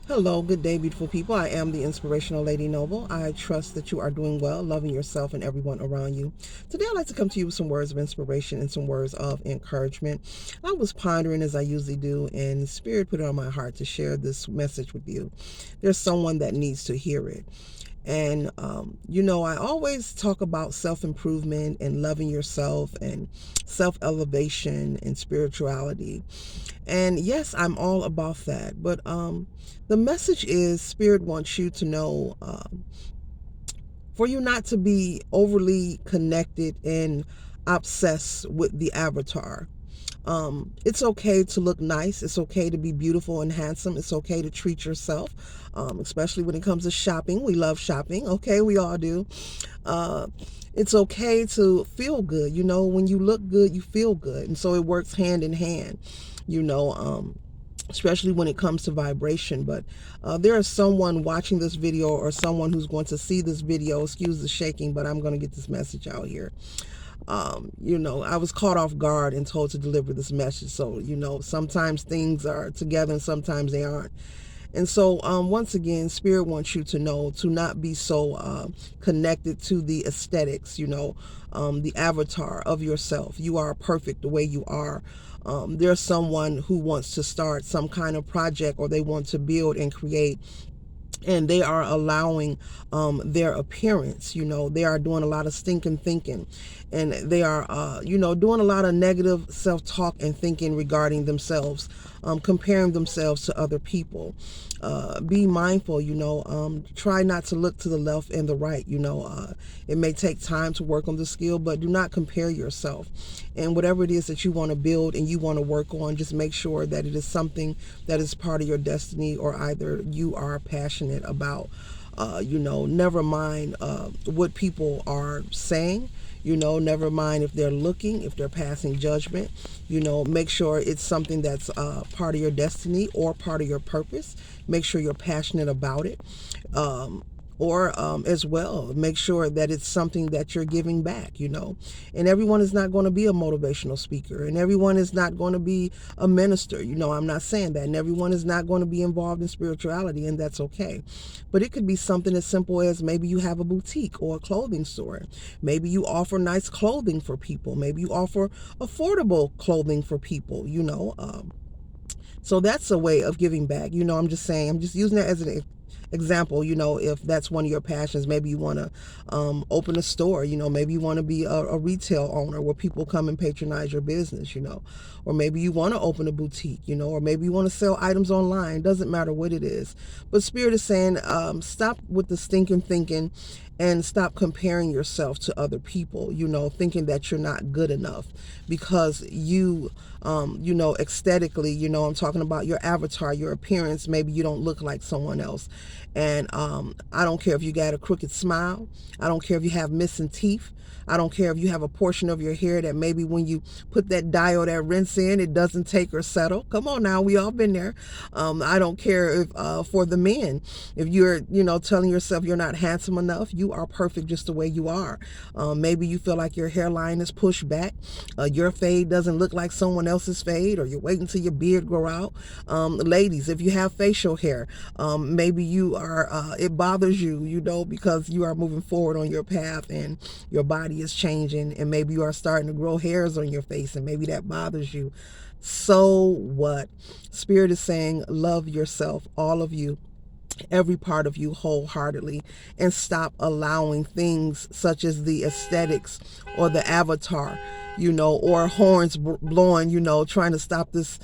Hello, good day, beautiful people. I am the inspirational Lady Noble. I trust that you are doing well, loving yourself and everyone around you. Today, I'd like to come to you with some words of inspiration and some words of encouragement. I was pondering as I usually do, and Spirit put it on my heart to share this message with you. There's someone that needs to hear it. And, I always talk about self improvement and loving yourself and self elevation and spirituality. And yes, I'm all about that. But the message is Spirit wants you to know for you not to be overly connected and obsessed with the avatar. It's okay to look nice. It's okay to be beautiful and handsome. It's okay to treat yourself, especially when it comes to shopping. We love shopping. Okay, we all do. Uh, it's okay to feel good. When you look good, you feel good. And so it works hand in hand, you know. Especially when it comes to vibration. But there is someone watching this video or someone who's going to see this video. Excuse the shaking, but I'm going to get this message out here. I was caught off guard and told to deliver this message. So, sometimes things are together and sometimes they aren't. And so, once again, Spirit wants you to know to not be so connected to the aesthetics, the avatar of yourself. You are perfect the way you are. There's someone who wants to start some kind of project or they want to build and create, and they are allowing their appearance. They are doing a lot of stinking thinking, and they are doing a lot of negative self-talk and thinking regarding themselves, comparing themselves to other people. Be mindful. Try not to look to the left and the right. It may take time to work on the skill, but do not compare yourself. And whatever it is that you want to build and you want to work on, just make sure that it is something that is part of your destiny or either you are passionate about. Never mind what people are saying. Never mind if they're looking, if they're passing judgment. Make sure it's something that's part of your destiny or part of your purpose. Make sure you're passionate about it. Or as well, make sure that it's something that you're giving back. And everyone is not going to be a motivational speaker, and everyone is not going to be a minister. I'm not saying that, and everyone is not going to be involved in spirituality, and that's okay. But it could be something as simple as maybe you have a boutique or a clothing store. Maybe you offer nice clothing for people. Maybe you offer affordable clothing for people. So that's a way of giving back. I'm just saying, I'm just using that as an example. If that's one of your passions, maybe you want to open a store. Maybe you want to be a retail owner where people come and patronize your business. Or maybe you want to open a boutique. Or maybe you want to sell items online. Doesn't matter what it is. But Spirit is saying, stop with the stinking thinking and stop comparing yourself to other people, thinking that you're not good enough because you, aesthetically, I'm talking about your avatar, your appearance. Maybe you don't look like someone else. And I don't care if you got a crooked smile. I don't care if you have missing teeth. I don't care if you have a portion of your hair that maybe when you put that dye or that rinse in, it doesn't take or settle. Come on now, we all been there. I don't care if for the men, if you're, telling yourself you're not handsome enough, you are perfect just the way you are. Maybe you feel like your hairline is pushed back. Your fade doesn't look like someone else's fade, or you're waiting till your beard grow out. Ladies, if you have facial hair, maybe you are, it bothers you, because you are moving forward on your path and your body is changing, and maybe you are starting to grow hairs on your face, and maybe that bothers you. So what? Spirit is saying, love yourself, all of you, every part of you wholeheartedly, and stop allowing things such as the aesthetics or the avatar, or horns blowing, trying to stop this,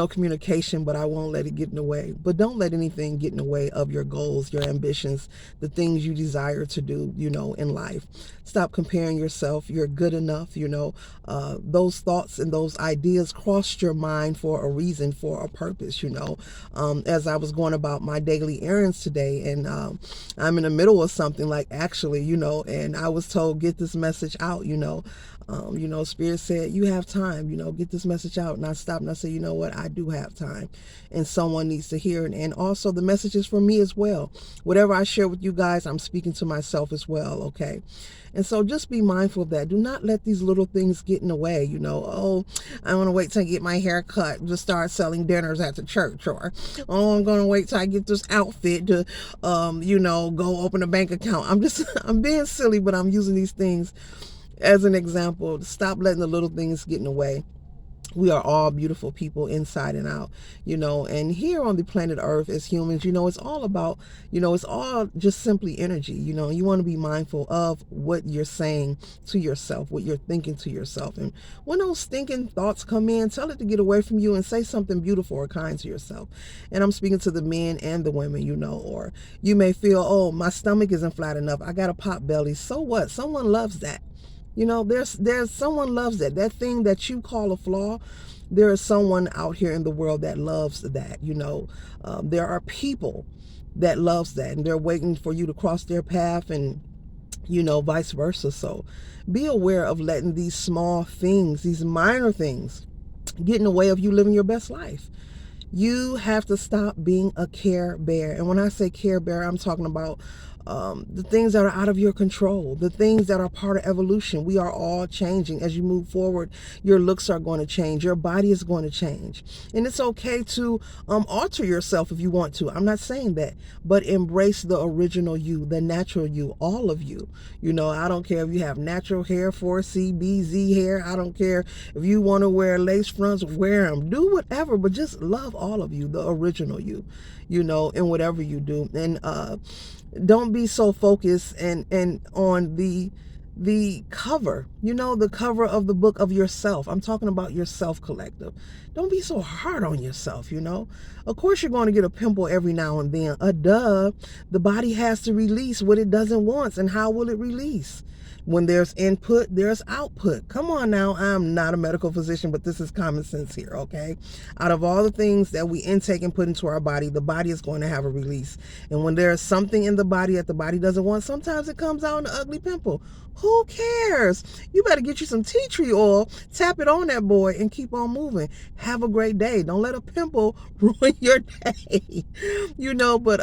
communication, but I won't let it get in the way. But don't let anything get in the way of your goals, your ambitions, the things you desire to do, in life. Stop comparing yourself. You're good enough. Those thoughts and those ideas crossed your mind for a reason, for a purpose. As I was going about my daily errand errands today, and I'm in the middle of something, like, actually, and I was told, get this message out, Spirit said, you have time, get this message out. And I stopped and I said, you know what, I do have time, and someone needs to hear it. And also the message is for me as well. Whatever I share with you guys, I'm speaking to myself as well, okay? And so just be mindful of that. Do not let these little things get in the way, oh, I want to wait till I get my hair cut to start selling dinners at the church, or, oh, I'm going to wait till I get this outfit to, go open a bank account. I'm being silly, but I'm using these things as an example. Stop letting the little things get in the way. We are all beautiful people inside and out, and here on the planet Earth as humans, it's all about, it's all just simply energy. You want to be mindful of what you're saying to yourself, what you're thinking to yourself. And when those stinking thoughts come in, tell it to get away from you and say something beautiful or kind to yourself. And I'm speaking to the men and the women, or you may feel, oh, my stomach isn't flat enough, I got a pot belly. So what? Someone loves that. There's someone loves that thing that you call a flaw. There is someone out here in the world that loves that. There are people that loves that, and they're waiting for you to cross their path, and vice versa. So be aware of letting these small things, these minor things, get in the way of you living your best life. You have to stop being a care bear. And when I say care bear, I'm talking about the things that are out of your control, the things that are part of evolution. We are all changing. As you move forward, your looks are going to change. Your body is going to change. And it's okay to alter yourself if you want to. I'm not saying that, but embrace the original you, the natural you, all of you. I don't care if you have natural hair, 4C, BZ hair. I don't care if you want to wear lace fronts, wear them. Do whatever, but just love all of you, the original you, in whatever you do. And don't be so focused and on the cover, the cover of the book of yourself. I'm talking about yourself collective. Don't be so hard on yourself, Of course you're going to get a pimple every now and then. The body has to release what it doesn't want. And how will it release? When there's input, there's output. Come on now, I'm not a medical physician, but this is common sense here, okay? Out of all the things that we intake and put into our body, the body is going to have a release. And when there's something in the body that the body doesn't want, sometimes it comes out in an ugly pimple. Who cares? You better get you some tea tree oil, tap it on that boy, and keep on moving. Have a great day. Don't let a pimple ruin your day. But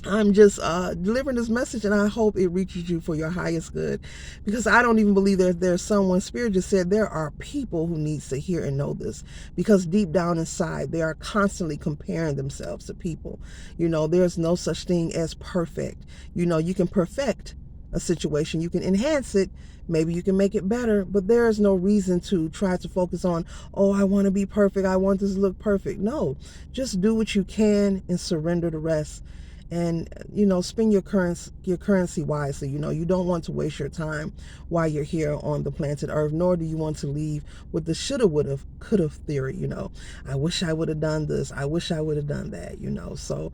I'm just delivering this message, and I hope it reaches you for your highest good, because I don't even believe there's someone. Spirit just said there are people who needs to hear and know this, because deep down inside they are constantly comparing themselves to people. There's no such thing as perfect. You can perfect a situation, you can enhance it, maybe you can make it better, but there is no reason to try to focus on, oh, I want to be perfect, I want this to look perfect. No, just do what you can and surrender the rest. And spend your currency wisely. You don't want to waste your time while you're here on the planet Earth, nor do you want to leave with the shoulda, woulda, coulda theory. I wish I would have done this, I wish I would have done that. So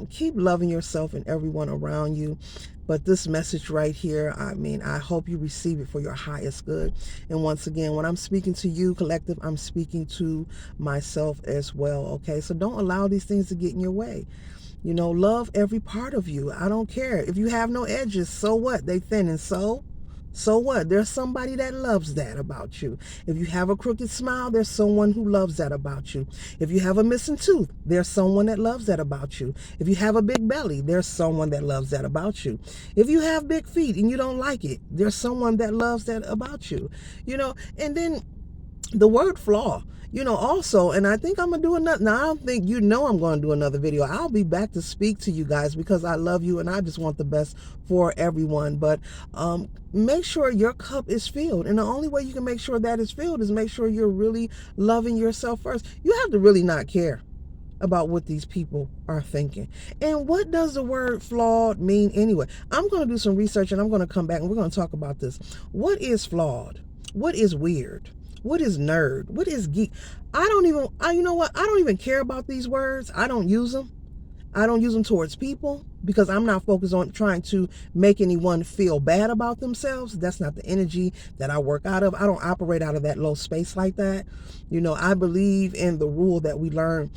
keep loving yourself and everyone around you. But this message right here, I hope you receive it for your highest good. And once again, when I'm speaking to you, collective, I'm speaking to myself as well, okay? So don't allow these things to get in your way. Love every part of you. I don't care. If you have no edges, so what? They thin, and so what? There's somebody that loves that about you. If you have a crooked smile, there's someone who loves that about you. If you have a missing tooth, there's someone that loves that about you. If you have a big belly, there's someone that loves that about you. If you have big feet and you don't like it, there's someone that loves that about you. And then the word flaw, also, and I think I'm going to do another. Now, I don't think I'm going to do another video. I'll be back to speak to you guys because I love you and I just want the best for everyone. But make sure your cup is filled. And the only way you can make sure that is filled is make sure you're really loving yourself first. You have to really not care about what these people are thinking. And what does the word flawed mean anyway? I'm going to do some research and I'm going to come back and we're going to talk about this. What is flawed? What is weird? What is nerd? What is geek? You know what? I don't even care about these words. I don't use them. I don't use them towards people. because I'm not focused on trying to make anyone feel bad about themselves. That's not the energy that I work out of. I don't operate out of that low space like that. I believe in the rule that we learn,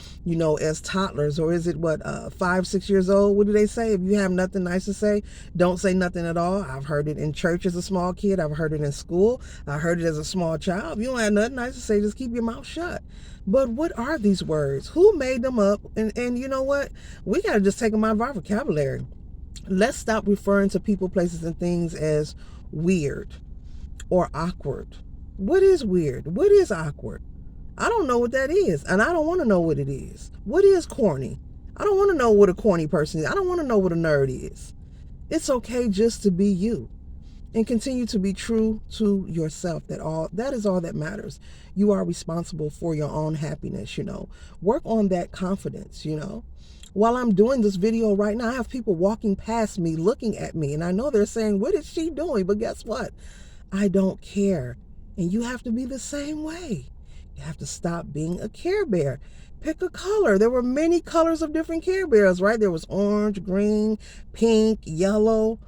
as toddlers, or is it 5, 6 years old? What do they say? If you have nothing nice to say, don't say nothing at all. I've heard it in church as a small kid. I've heard it in school. I heard it as a small child. If you don't have nothing nice to say, just keep your mouth shut. But what are these words? Who made them up? And you know what? We got to just take them out of our vocabulary. Let's stop referring to people, places, and things as weird or awkward. What is weird? What is awkward? I don't know what that is, and I don't want to know what it is. What is corny? I don't want to know what a corny person is. I don't want to know what a nerd is. It's okay just to be you. And continue to be true to yourself. That is all that matters. You are responsible for your own happiness. Work on that confidence. While I'm doing this video right now, I have people walking past me, looking at me, and I know they're saying, what is she doing? But guess what? I don't care. And you have to be the same way. You have to stop being a Care Bear. Pick a color. There were many colors of different Care Bears, right? There was orange, green, pink, yellow.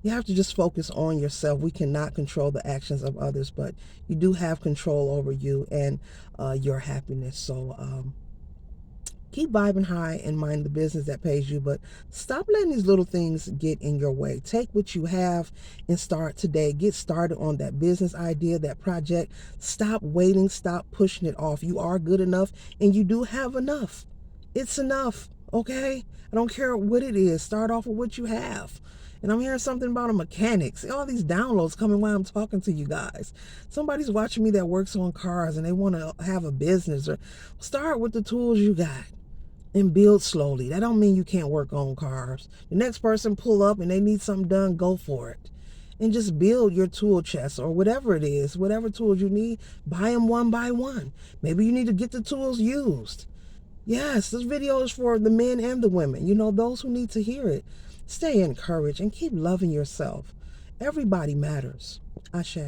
You have to just focus on yourself. We cannot control the actions of others, but you do have control over you and your happiness. So keep vibing high and mind the business that pays you, but stop letting these little things get in your way. Take what you have and start today. Get started on that business idea, that project. Stop waiting. Stop pushing it off. You are good enough, and you do have enough. It's enough, okay? I don't care what it is. Start off with what you have. And I'm hearing something about a mechanic. See, all these downloads coming while I'm talking to you guys. Somebody's watching me that works on cars and they want to have a business. Or start with the tools you got and build slowly. That don't mean you can't work on cars. The next person pull up and they need something done, go for it. And just build your tool chest or whatever it is. Whatever tools you need, buy them one by one. Maybe you need to get the tools used. Yes, this video is for the men and the women. Those who need to hear it. Stay encouraged and keep loving yourself. Everybody matters. Ashe.